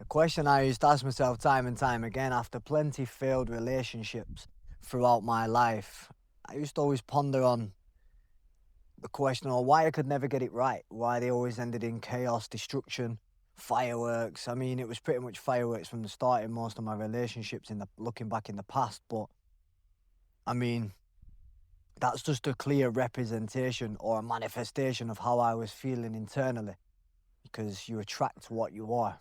question I used to ask myself time and time again after plenty failed relationships throughout my life. I used to always ponder on the question of why I could never get it right, why they always ended in chaos, destruction, fireworks. I mean, it was pretty much fireworks from the start in most of my relationships in the looking back in the past, but I mean, that's just a clear representation or a manifestation of how I was feeling internally because you attract what you are.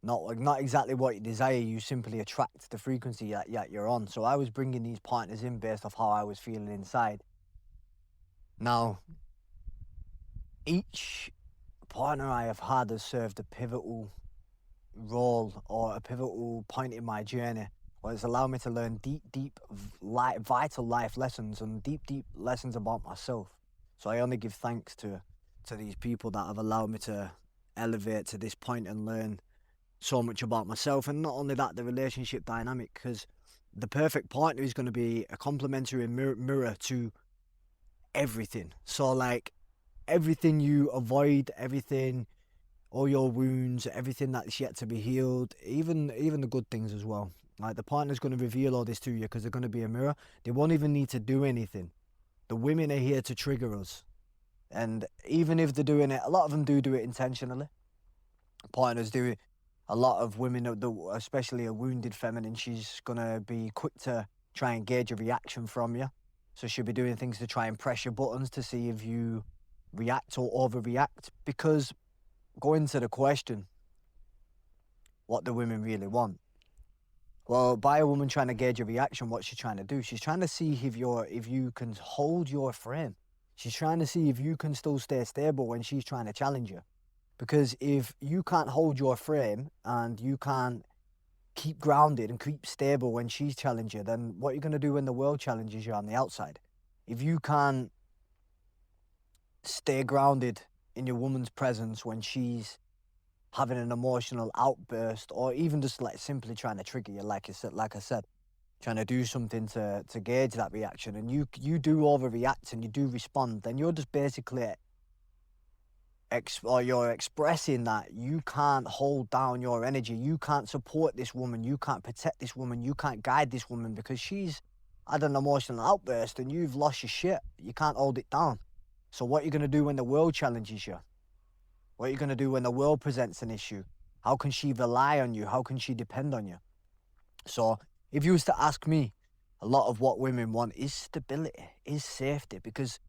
Not exactly what you desire, you simply attract the frequency that you're on. So I was bringing these partners in based off how I was feeling inside. Now, each partner I have had has served a pivotal role or a pivotal point in my journey, or it's allowed me to learn vital life lessons and deep lessons about myself. So I only give thanks to these people that have allowed me to elevate to this point and learn so much about myself. And not only that, the relationship dynamic, because the perfect partner is going to be a complementary mirror to everything. So like everything you avoid, everything, all your wounds, everything that's yet to be healed, even the good things as well. Like the partner's going to reveal all this to you because they're going to be a mirror. They won't even need to do anything. The women are here to trigger us. And even if they're doing it, a lot of them do it intentionally. Partners do it. A lot of women, especially a wounded feminine, she's going to be quick to try and gauge a reaction from you. So she'll be doing things to try and press your buttons to see if you react or overreact. Because going to the question, what do women really want? Well, by a woman trying to gauge a reaction, what's she trying to do? She's trying to see if you can hold your frame. She's trying to see if you can still stay stable when she's trying to challenge you. Because if you can't hold your frame and you can't keep grounded and keep stable when she's challenging you, then what are you going to do when the world challenges you on the outside? If you can't stay grounded in your woman's presence when she's having an emotional outburst, or even just like simply trying to trigger you, like I said, trying to do something to gauge that reaction, and you do overreact and you do respond, then you're just basically you're expressing that you can't hold down your energy, you can't support this woman, you can't protect this woman, you can't guide this woman because she's had an emotional outburst and you've lost your shit. You can't hold it down. So what are you going to do when the world challenges you? What are you going to do when the world presents an issue? How can she rely on you? How can she depend on you? So if you was to ask me, a lot of what women want is stability, is safety, because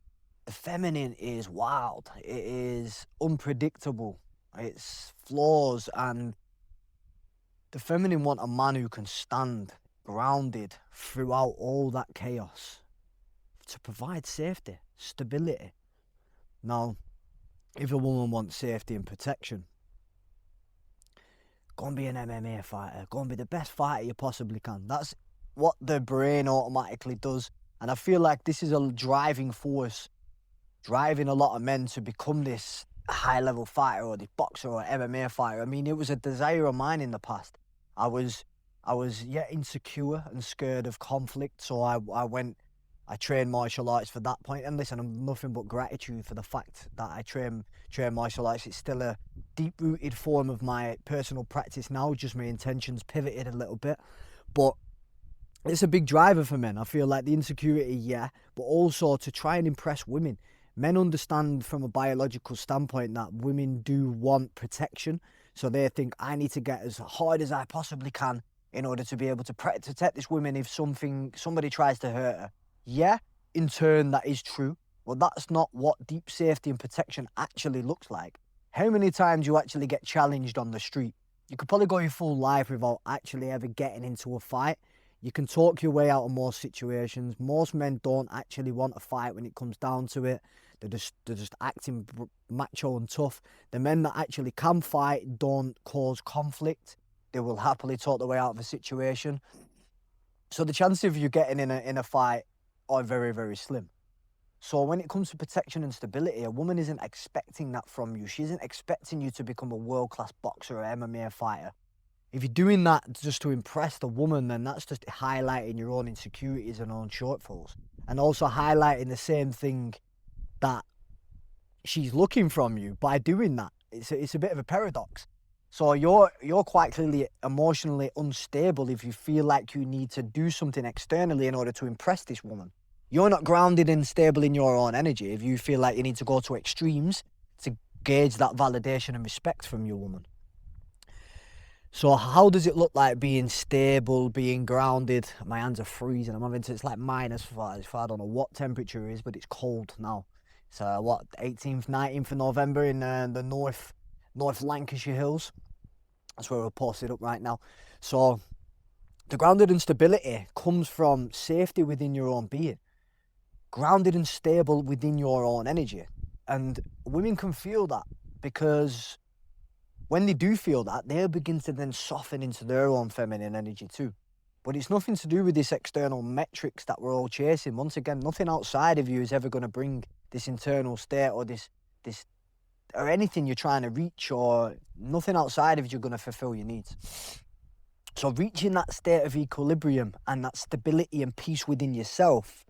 the feminine is wild. It is unpredictable. It's flaws, and the feminine want a man who can stand grounded throughout all that chaos to provide safety, stability. Now, if a woman wants safety and protection, go and be an MMA fighter. Go and be the best fighter you possibly can. That's what the brain automatically does. And I feel like this is a driving force, driving a lot of men to become this high-level fighter or this boxer or MMA fighter. I mean, it was a desire of mine in the past. I was insecure and scared of conflict, so I trained martial arts for that point. And listen, I'm nothing but gratitude for the fact that I train martial arts. It's still a deep-rooted form of my personal practice now, just my intentions pivoted a little bit. But it's a big driver for men. I feel like the insecurity, yeah, but also to try and impress women. Men understand from a biological standpoint that women do want protection. So they think, I need to get as hard as I possibly can in order to be able to protect this woman if somebody tries to hurt her. Yeah, in turn, that is true. But that's not what deep safety and protection actually looks like. How many times you actually get challenged on the street? You could probably go your full life without actually ever getting into a fight. You can talk your way out of most situations. Most men don't actually want a fight when it comes down to it. They're just acting macho and tough. The men that actually can fight don't cause conflict. They will happily talk their way out of a situation. So the chances of you getting in a fight are very, very slim. So when it comes to protection and stability, a woman isn't expecting that from you. She isn't expecting you to become a world-class boxer or MMA fighter. If you're doing that just to impress the woman, then that's just highlighting your own insecurities and own shortfalls. And also highlighting the same thing that she's looking from you by doing that. It's a bit of a paradox. So you're quite clearly emotionally unstable if you feel like you need to do something externally in order to impress this woman. You're not grounded and stable in your own energy if you feel like you need to go to extremes to gauge that validation and respect from your woman. So how does it look like being stable, being grounded? My hands are freezing. I'm having to, it's like -5. I don't know what temperature it is, but it's cold now. It's what, 18th, 19th of November in the North Lancashire Hills. That's where we're posted up right now. So the grounded and stability comes from safety within your own being. Grounded and stable within your own energy. And women can feel that because when they do feel that, they'll begin to then soften into their own feminine energy too. But it's nothing to do with this external metrics that we're all chasing. Once again, nothing outside of you is ever going to bring this internal state or this or anything you're trying to reach, or nothing outside of you going to fulfill your needs. So reaching that state of equilibrium and that stability and peace within yourself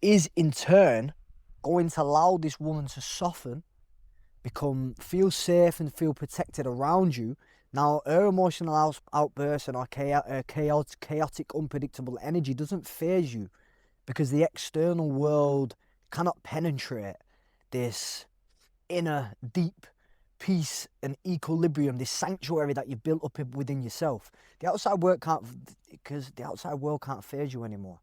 is in turn going to allow this woman to soften, feel safe and feel protected around you. Now, her emotional outbursts and her chaotic, unpredictable energy doesn't faze you because the external world cannot penetrate this inner deep peace and equilibrium, this sanctuary that you've built up within yourself. The outside world can't faze you anymore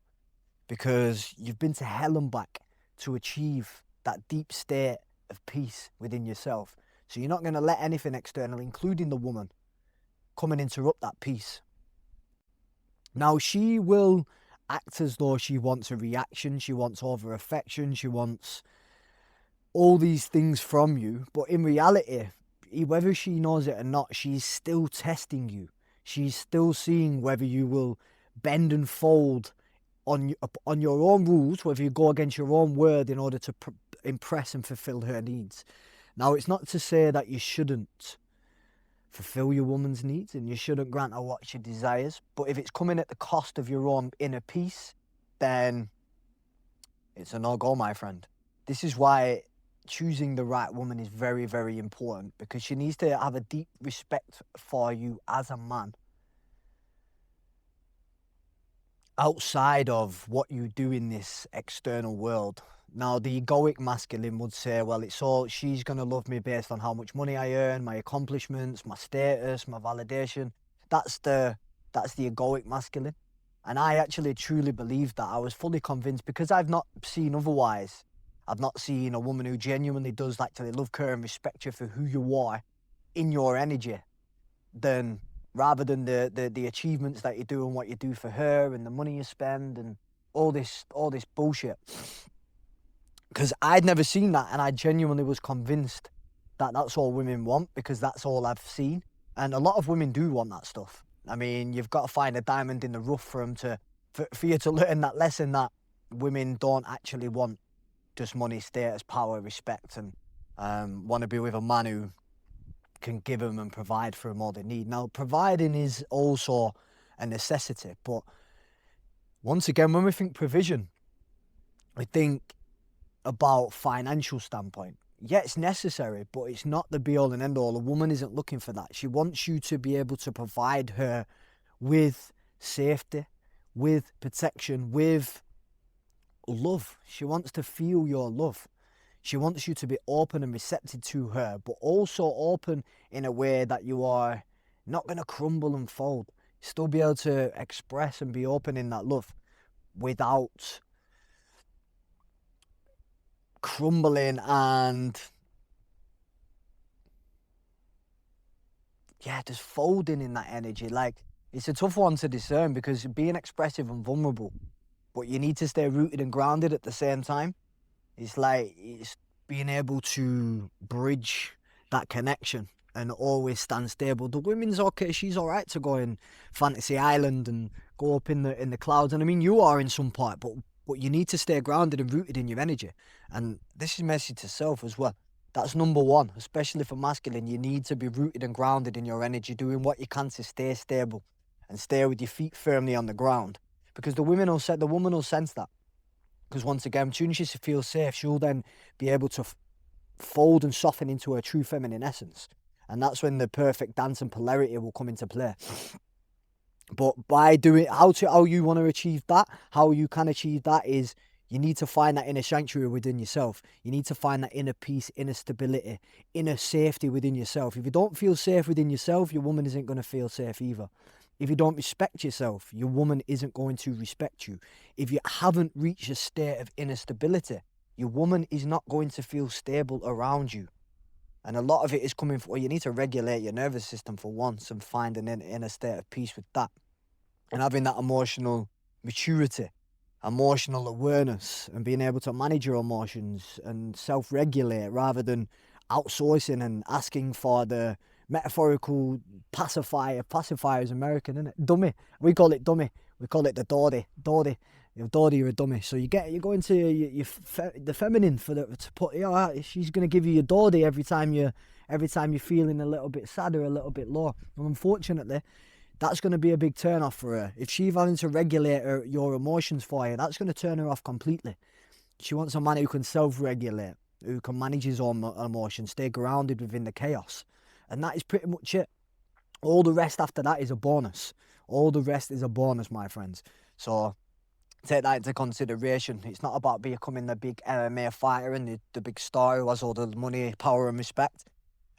because you've been to hell and back to achieve that deep state of peace within yourself. So you're not going to let anything external, including the woman, come and interrupt that peace. Now, she will act as though she wants a reaction, she wants over affection, she wants all these things from you, but in reality, whether she knows it or not, she's still testing you. She's still seeing whether you will bend and fold on your own rules, whether you go against your own word in order to impress and fulfill her needs. Now, it's not to say that you shouldn't fulfill your woman's needs and you shouldn't grant her what she desires, but if it's coming at the cost of your own inner peace, then it's a no-go, my friend. This is why choosing the right woman is very, very important, because she needs to have a deep respect for you as a man outside of what you do in this external world. Now, the egoic masculine would say, well, she's going to love me based on how much money I earn, my accomplishments, my status, my validation. That's the egoic masculine. And I actually truly believe that. I was fully convinced, because I've not seen otherwise. I've not seen a woman who genuinely does actually love, care and respect you for who you are in your energy, rather than the achievements that you do and what you do for her and the money you spend and all this bullshit. Because I'd never seen that, and I genuinely was convinced that that's all women want, because that's all I've seen. And a lot of women do want that stuff. I mean, you've got to find a diamond in the rough for you to learn that lesson, that women don't actually want just money, status, power, respect, and want to be with a man who can give them and provide for them all they need. Now, providing is also a necessity, but once again, when we think provision, we think about financial standpoint. Yeah, it's necessary, but it's not the be all and end all. A woman isn't looking for that. She wants you to be able to provide her with safety, with protection, with love. She wants to feel your love. She wants you to be open and receptive to her, but also open in a way that you are not going to crumble and fold. Still be able to express and be open in that love without crumbling and just folding in that energy. Like, it's a tough one to discern, because being expressive and vulnerable, but you need to stay rooted and grounded at the same time. It's being able to bridge that connection and always stand stable. The women's okay, she's all right to go in Fantasy Island and go up in the clouds. And I mean, you are in some part, but you need to stay grounded and rooted in your energy. And this is message to self as well. That's number one, especially for masculine. You need to be rooted and grounded in your energy, doing what you can to stay stable and stay with your feet firmly on the ground. Because the woman will sense that. Because once again, as soon as she feels safe, she'll then be able to fold and soften into her true feminine essence. And that's when the perfect dance and polarity will come into play. But by doing how you want to achieve that, how you can achieve that is you need to find that inner sanctuary within yourself. You need to find that inner peace, inner stability, inner safety within yourself. If you don't feel safe within yourself, your woman isn't going to feel safe either. If you don't respect yourself, your woman isn't going to respect you. If you haven't reached a state of inner stability, your woman is not going to feel stable around you. And a lot of it is coming from, well, you need to regulate your nervous system for once and find an inner state of peace with that. And having that emotional maturity, emotional awareness, and being able to manage your emotions and self-regulate rather than outsourcing and asking for the metaphorical pacifier. Pacifier is American, isn't it? Dummy. We call it dummy. We call it the doddy. Doddy. Doddy, you're a dummy. So you go into the feminine to put. She's gonna give you your doddy every time you're feeling a little bit sad or a little bit low. And unfortunately, that's going to be a big turn off for her. If she's having to regulate your emotions for you, that's going to turn her off completely. She wants a man who can self-regulate, who can manage his own emotions, stay grounded within the chaos. And that is pretty much it. All the rest after that is a bonus. All the rest is a bonus, my friends. So take that into consideration. It's not about becoming the big MMA fighter and the big star who has all the money, power and respect.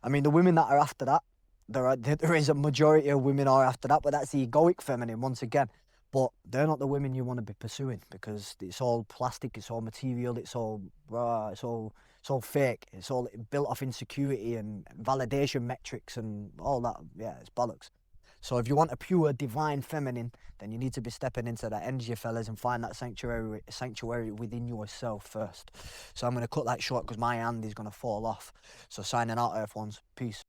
I mean, the women that are after that, there is a majority of women are after that, but that's the egoic feminine once again. But they're not the women you want to be pursuing because it's all plastic, it's all material, it's all fake, it's all built off insecurity and validation metrics and all that. Yeah, it's bollocks. So if you want a pure divine feminine, then you need to be stepping into that energy, fellas, and find that sanctuary within yourself first. So I'm going to cut that short because my hand is going to fall off. So signing out, Earth Ones. Peace.